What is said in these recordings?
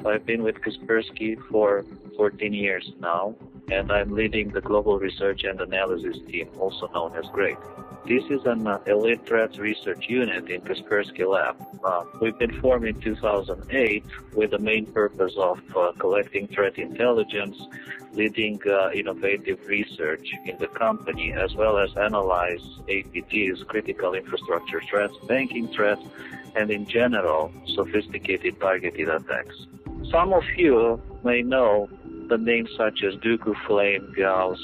I've been with Kaspersky for 14 years now, and I'm leading the global research and analysis team, also known as GREAT. This is an elite threat research unit in Kaspersky Lab. We've been formed in 2008 with the main purpose of collecting threat intelligence, leading innovative research in the company, as well as analyze APTs, critical infrastructure threats, banking threats, and in general, sophisticated targeted attacks. Some of you may know the names such as Dugu, Flame, Gauss,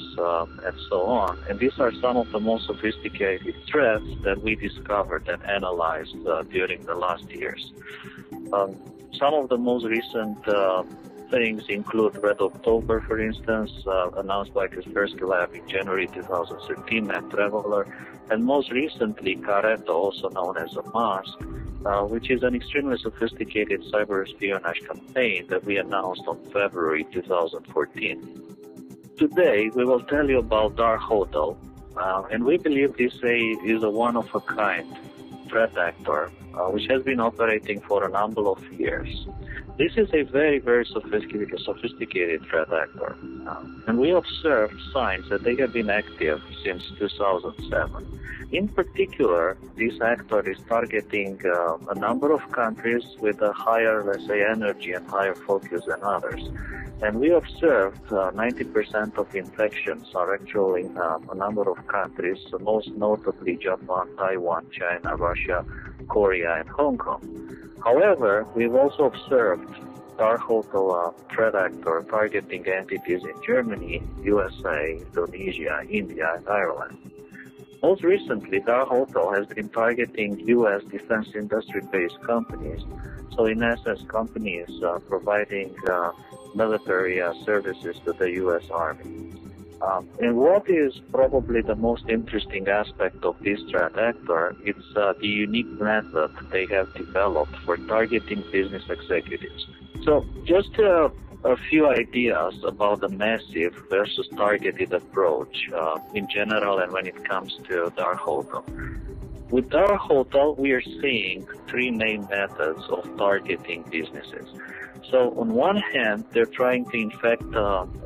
and so on. And these are some of the most sophisticated threats that we discovered and analyzed during the last years. Some of the most recent things include Red October, for instance, announced by Kaspersky Lab in January 2013, and Traveler, and most recently Careto, also known as a mask, which is an extremely sophisticated cyber-espionnage campaign that we announced on February 2014. Today, we will tell you about Darkhotel, and we believe this is a one-of-a-kind threat actor, which has been operating for a number of years. This is a very, very sophisticated threat actor, and we observed signs that they have been active since 2007. In particular, this actor is targeting a number of countries with a higher, let's say, energy and higher focus than others. And we observed 90% of infections are actually in a number of countries, most notably Japan, Taiwan, China, Russia, Korea, and Hong Kong. However, we've also observed Darkhotel threat actor targeting entities in Germany, USA, Indonesia, India, and Ireland. Most recently, Darkhotel has been targeting U.S. defense industry-based companies, so in essence, companies providing military services to the U.S. Army. And what is probably the most interesting aspect of this threat actor, it's the unique method they have developed for targeting business executives. So just a few ideas about the massive versus targeted approach in general and when it comes to Darkhotel. With Darkhotel, we are seeing three main methods of targeting businesses. So on one hand, they're trying to infect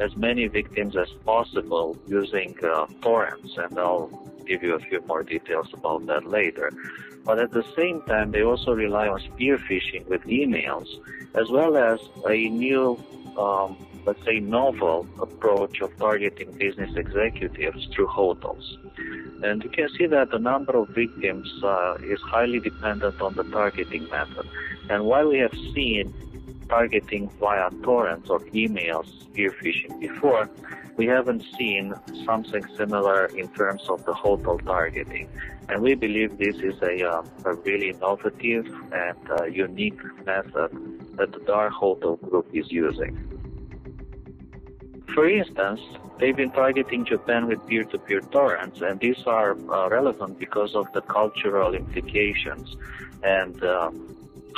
as many victims as possible using torrents, and I'll give you a few more details about that later. But at the same time, they also rely on spear phishing with emails, as well as a new, let's say, novel approach of targeting business executives through hotels. And you can see that the number of victims is highly dependent on the targeting method. And while we have seen targeting via torrents or emails, spear phishing before, we haven't seen something similar in terms of the hotel targeting. And we believe this is a really innovative and unique method that the Darkhotel group is using. For instance, they've been targeting Japan with peer-to-peer torrents, and these are relevant because of the cultural implications and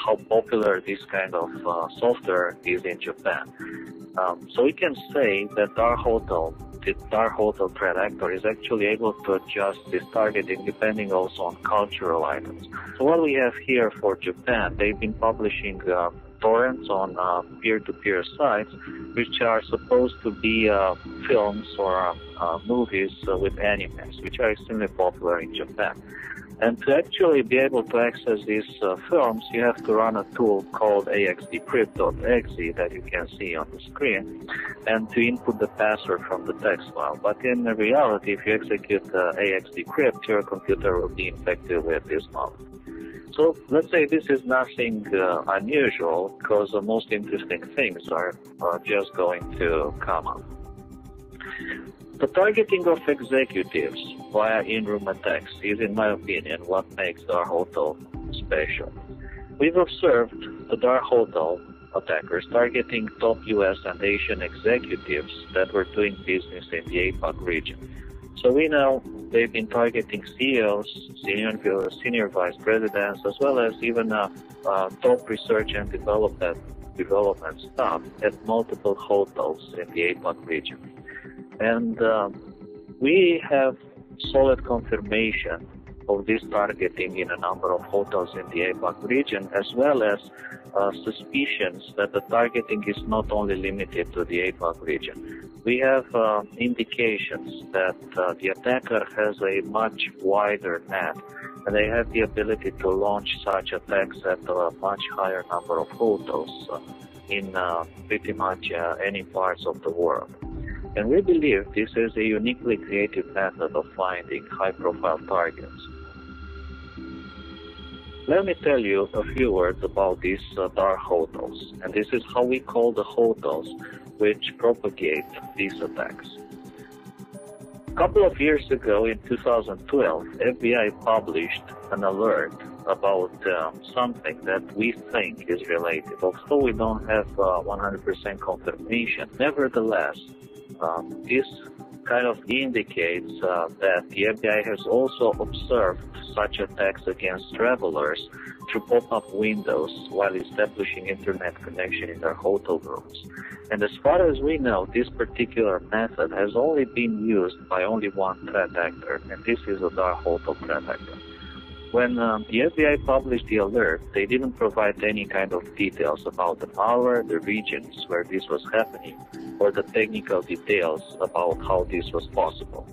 how popular this kind of software is in Japan. So we can say that the Darkhotel threat actor is actually able to adjust this targeting depending also on cultural items. So what we have here for Japan, they've been publishing torrents on peer-to-peer sites, which are supposed to be films or movies with animes, which are extremely popular in Japan. And to actually be able to access these films, you have to run a tool called axdecrypt.exe that you can see on the screen, and to input the password from the text file. But in reality, if you execute axdecrypt, your computer will be infected with this malware. So let's say this is nothing unusual, because the most interesting things are just going to come up. The targeting of executives via in-room attacks is, in my opinion, what makes Darkhotel special. We've observed the Darkhotel attackers targeting top US and Asian executives that were doing business in the APAC region. So we know they've been targeting CEOs, senior vice presidents, as well as even top research and development staff at multiple hotels in the APAC region. And we have solid confirmation of this targeting in a number of hotels in the APAC region, as well as suspicions that the targeting is not only limited to the APAC region. We have indications that the attacker has a much wider net, and they have the ability to launch such attacks at a much higher number of hotels in pretty much any parts of the world. And we believe this is a uniquely creative method of finding high-profile targets. Let me tell you a few words about these dark hotels, and this is how we call the hotels which propagate these attacks. A couple of years ago, in 2012, FBI published an alert about something that we think is related. Although we don't have 100% confirmation, nevertheless, this kind of indicates that the FBI has also observed such attacks against travelers through pop-up windows while establishing internet connection in their hotel rooms. And as far as we know, this particular method has only been used by only one threat actor, and this is a dark hotel threat actor. When the FBI published the alert, they didn't provide any kind of details about the malware, the regions where this was happening, or the technical details about how this was possible.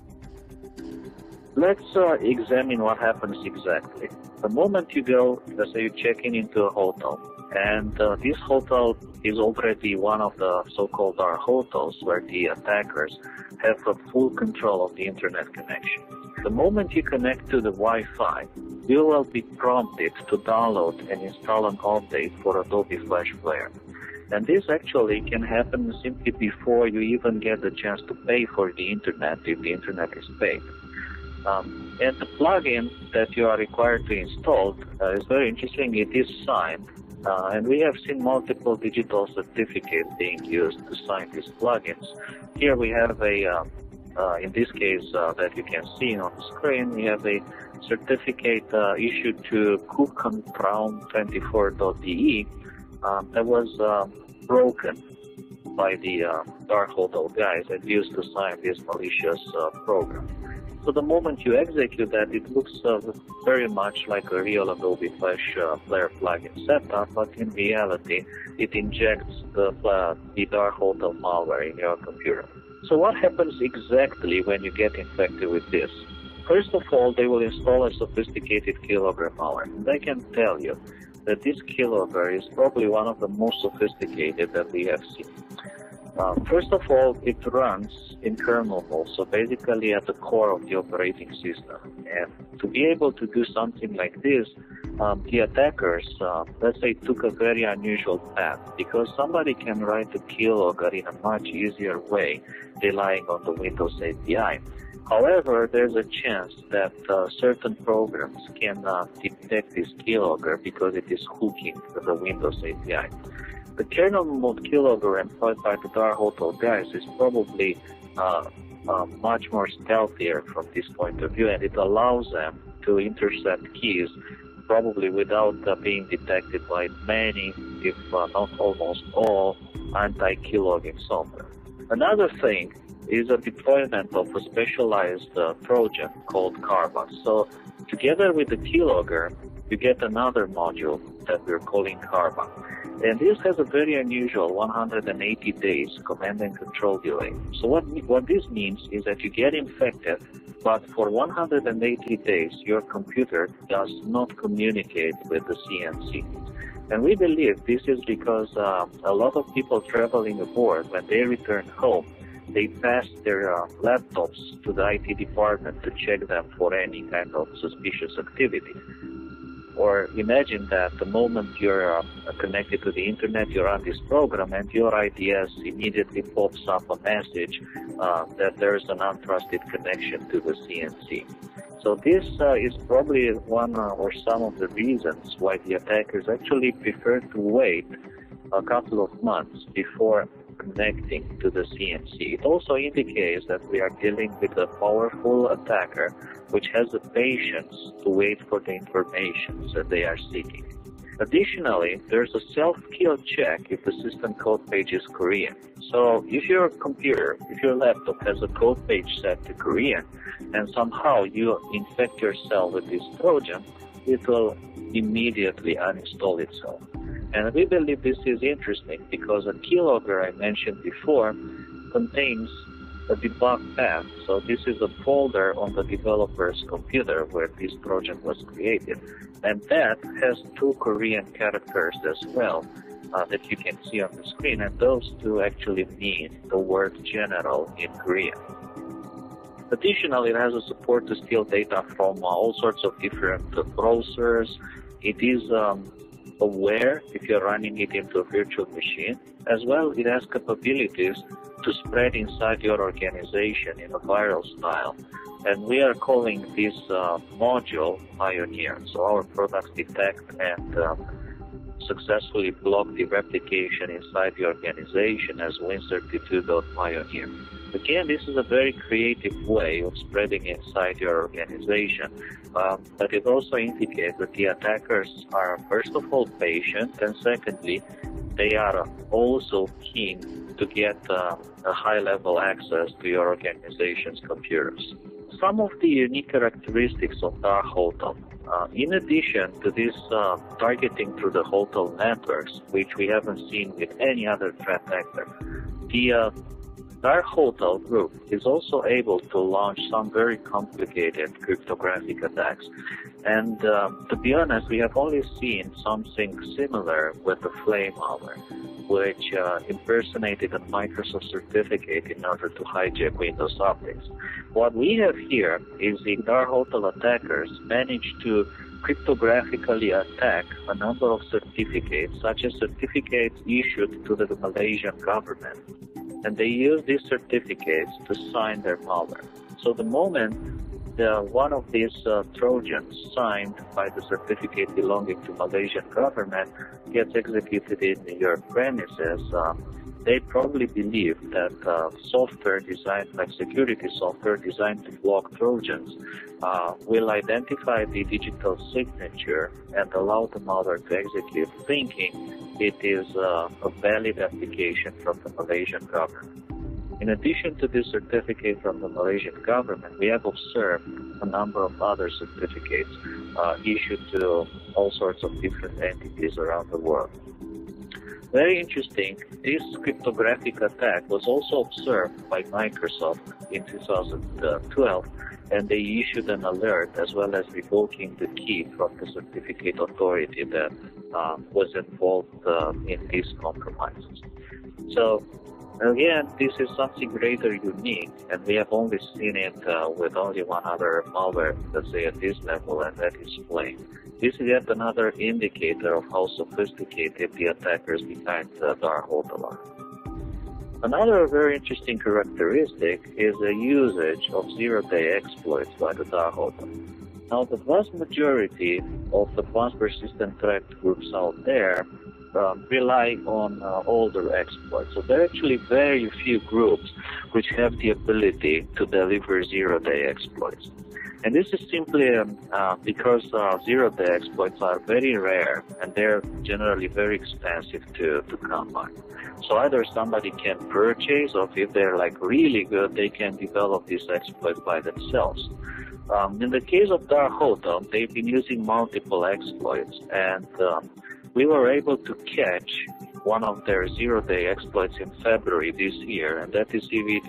Let's examine what happens exactly. The moment you go, let's say you check into a hotel, and this hotel is already one of the so-called dark hotels where the attackers have full control of the internet connection. The moment you connect to the Wi-Fi, you will be prompted to download and install an update for Adobe Flash Player. And this actually can happen simply before you even get the chance to pay for the internet, if the internet is paid. And the plugin that you are required to install is very interesting. It is signed, and we have seen multiple digital certificates being used to sign these plugins. Here we have a, in this case that you can see on the screen, we have a certificate issued to cookandbrown24.de that was broken by the dark hotel guys and used to sign this malicious program. So the moment you execute that, it looks very much like a real Adobe Flash Player plugin setup, but in reality, it injects the dark hotel malware in your computer. So what happens exactly when you get infected with this? First of all, they will install a sophisticated keylogger malware. And I can tell you that this keylogger is probably one of the most sophisticated that we have seen. First of all, it runs in kernel mode, so basically at the core of the operating system. And to be able to do something like this, the attackers, let's say, took a very unusual path, because somebody can write a keylogger in a much easier way, relying on the Windows API. However, there's a chance that certain programs can detect this keylogger because it is hooking to the Windows API. The kernel mode keylogger employed by the dark hotel guys is probably much more stealthier from this point of view, and it allows them to intercept keys probably without being detected by many, if not almost all, anti-keylogging software. Another thing is a deployment of a specialized Trojan called Carbon. So together with the keylogger, you get another module that we're calling Carbon. And this has a very unusual 180 days command and control delay. So what this means is that you get infected, but for 180 days your computer does not communicate with the CNC. And we believe this is because a lot of people traveling abroad, when they return home, they pass their laptops to the IT department to check them for any kind of suspicious activity. Or imagine that the moment you're connected to the internet, you run this program, and your IDS immediately pops up a message that there's an untrusted connection to the CNC. So this is probably one or some of the reasons why the attackers actually prefer to wait a couple of months before connecting to the CNC. It also indicates that we are dealing with a powerful attacker which has the patience to wait for the information that they are seeking. Additionally, there's a self-kill check if the system code page is Korean. So if your computer, if your laptop has a code page set to Korean, and somehow you infect yourself with this Trojan, it will immediately uninstall itself. And we believe this is interesting because a keylogger I mentioned before contains a debug path. So this is a folder on the developer's computer where this Trojan was created. And that has 2 Korean characters as well that you can see on the screen. And those 2 actually mean the word general in Korean. Additionally, it has a support to steal data from all sorts of different browsers. It is aware if you're running it into a virtual machine. As well, it has capabilities to spread inside your organization in a viral style. And we are calling this module Pioneer. So our products detect and successfully block the replication inside the organization as Win32.Pioneer. Again, this is a very creative way of spreading inside your organization, but it also indicates that the attackers are, first of all, patient, and secondly, they are also keen to get a high-level access to your organization's computers. Some of the unique characteristics of Darkhotel, in addition to this targeting through the hotel networks, which we haven't seen with any other threat actor, the Darkhotel group is also able to launch some very complicated cryptographic attacks. And to be honest, we have only seen something similar with the Flame malware, which impersonated a Microsoft certificate in order to hijack Windows updates. What we have here is the Darkhotel attackers managed to cryptographically attack a number of certificates, such as certificates issued to the Malaysian government. And they use these certificates to sign their malware. So the moment one of these Trojans signed by the certificate belonging to Malaysian government gets executed in your premises, they probably believe that software designed, like security software designed to block Trojans, will identify the digital signature and allow the malware to execute, thinking it is a valid application from the Malaysian government. In addition to this certificate from the Malaysian government, we have observed a number of other certificates issued to all sorts of different entities around the world. Very interesting, this cryptographic attack was also observed by Microsoft in 2012, and they issued an alert as well as revoking the key from the certificate authority that was involved in these compromises. So again, this is something rather unique, and we have only seen it with only one other malware, let's say at this level, and that is Flame. This is yet another indicator of how sophisticated the attackers behind Darkhotel are. Another very interesting characteristic is the usage of zero-day exploits by the Darkhotel. Now, the vast majority of the fast persistent threat groups out there rely on older exploits. So there are actually very few groups which have the ability to deliver zero-day exploits. And this is simply because zero-day exploits are very rare and they're generally very expensive to come by. So either somebody can purchase, or if they're like really good, they can develop these exploits by themselves. In the case of Darkhotel, they've been using multiple exploits, and we were able to catch one of their zero-day exploits in February this year, and that is CV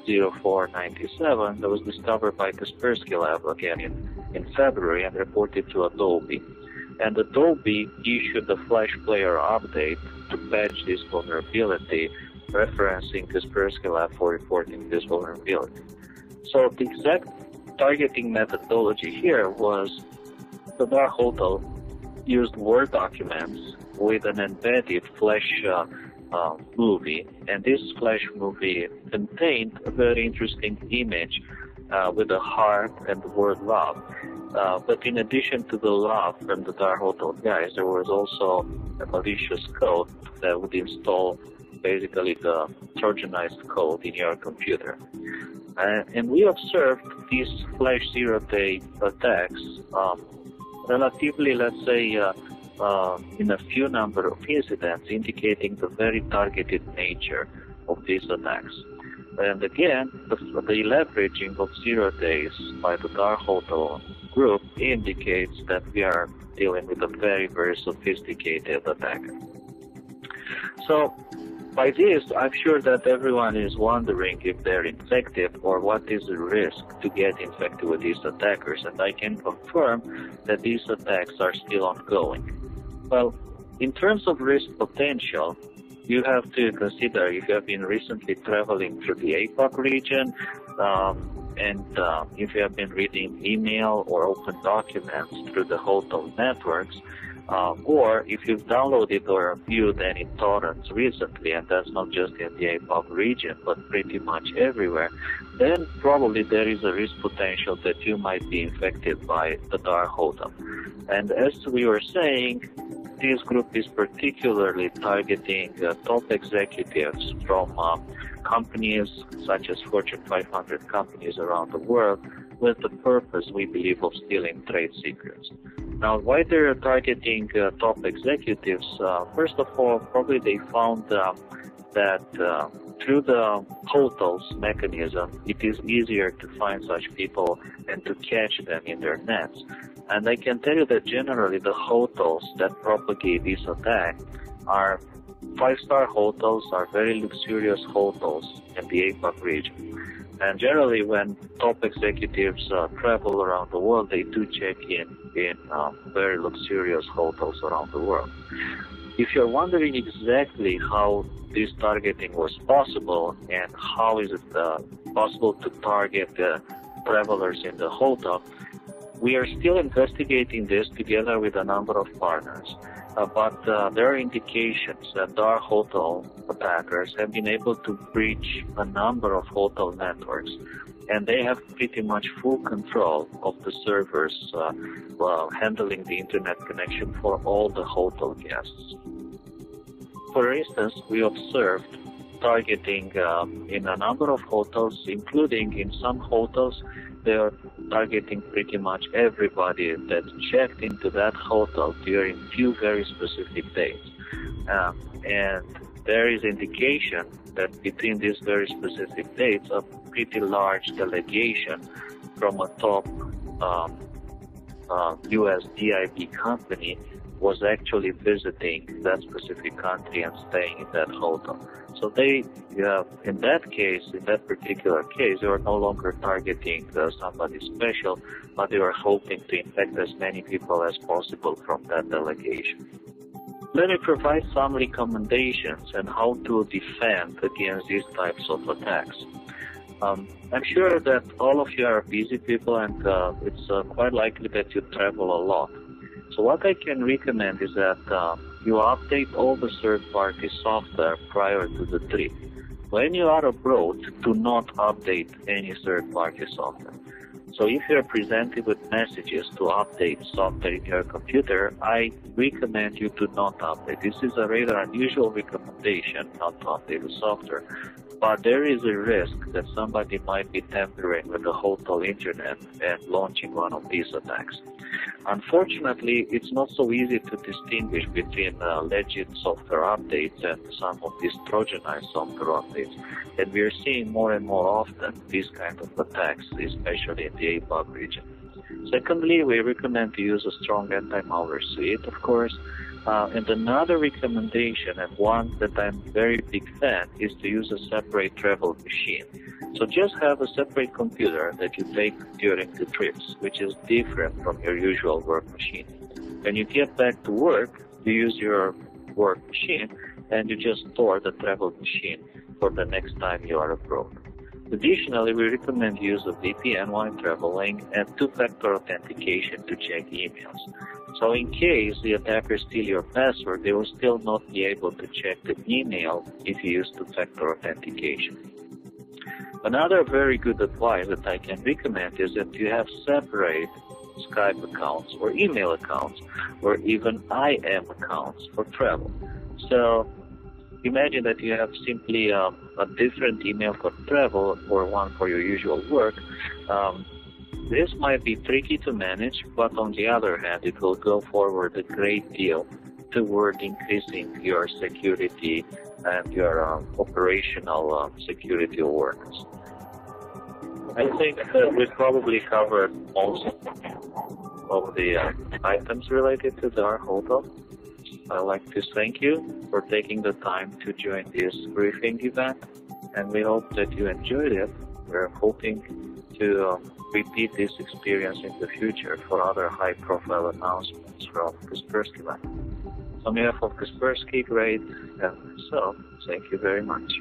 2014-0497 that was discovered by Kaspersky Lab again in February and reported to Adobe. And Adobe issued a Flash Player update to patch this vulnerability, referencing Kaspersky Lab for reporting this vulnerability. So the exact targeting methodology here was the Darkhotel used Word documents with an embedded Flash movie, and this Flash movie contained a very interesting image with a heart and the word love. But in addition to the love from the Darkhotel guys, there was also a malicious code that would install basically the Trojanized code in your computer. And we observed these Flash zero-day attacks relatively, let's say, in a few number of incidents, indicating the very targeted nature of these attacks. And again, the leveraging of 0 days by the Darkhotel group indicates that we are dealing with a very, very sophisticated attacker. So, by this, I'm sure that everyone is wondering if they're infected or what is the risk to get infected with these attackers, and I can confirm that these attacks are still ongoing. Well, in terms of risk potential, you have to consider if you have been recently traveling through the APAC region, and if you have been reading email or open documents through the hotel networks, or if you've downloaded or viewed any torrents recently, and that's not just in the APAC region, but pretty much everywhere, then probably there is a risk potential that you might be infected by the Darkhotel. And as we were saying, this group is particularly targeting top executives from companies such as Fortune 500 companies around the world with the purpose, we believe, of stealing trade secrets. Now, why they're targeting top executives? First of all, probably they found that through the hotels mechanism, it is easier to find such people and to catch them in their nets. And I can tell you that generally the hotels that propagate this attack are 5-star hotels, are very luxurious hotels in the APAC region. And generally when top executives travel around the world, they do check in very luxurious hotels around the world. If you're wondering exactly how this targeting was possible and how is it possible to target travelers in the hotel, we are still investigating this together with a number of partners. But there are indications that Darkhotel attackers have been able to breach a number of hotel networks, and they have pretty much full control of the servers handling the internet connection for all the hotel guests. For instance, we observed targeting in a number of hotels, including in some hotels, they are targeting pretty much everybody that checked into that hotel during few very specific dates. And there is indication that between these very specific dates, a pretty large delegation from a top US DIB company was actually visiting that specific country and staying in that hotel. So they, in that case, in that particular case, they were no longer targeting somebody special, but they were hoping to infect as many people as possible from that delegation. Let me provide some recommendations on how to defend against these types of attacks. I'm sure that all of you are busy people, and it's quite likely that you travel a lot. So what I can recommend is that you update all the third-party software prior to the trip. When you are abroad, do not update any third-party software. So if you're presented with messages to update software in your computer, I recommend you to not update. This is a rather unusual recommendation, not to update the software. But there is a risk that somebody might be tampering with the hotel internet and launching one of these attacks. Unfortunately, it's not so easy to distinguish between legit software updates and some of these Trojanized software updates. And we are seeing more and more often these kind of attacks, especially in the APAC region. Secondly, we recommend to use a strong anti-malware suite, of course. And another recommendation, and one that I'm very big fan, is to use a separate travel machine. So just have a separate computer that you take during the trips, which is different from your usual work machine. When you get back to work, you use your work machine and you just store the travel machine for the next time you are abroad. Additionally, we recommend use of VPN while traveling and two-factor authentication to check emails. So in case the attackers steal your password, they will still not be able to check the email if you use two-factor authentication. Another very good advice that I can recommend is that you have separate Skype accounts or email accounts or even IM accounts for travel. So imagine that you have simply a different email for travel or one for your usual work. This might be tricky to manage, but on the other hand, it will go forward a great deal toward increasing your security and your operational security awareness. I think that we probably covered most of the items related to Darkhotel. I'd like to thank you for taking the time to join this briefing event, and we hope that you enjoyed it. We're hoping to repeat this experience in the future for other high-profile announcements from Kaspersky Lab. On behalf of Kaspersky, Grade, and myself, thank you very much.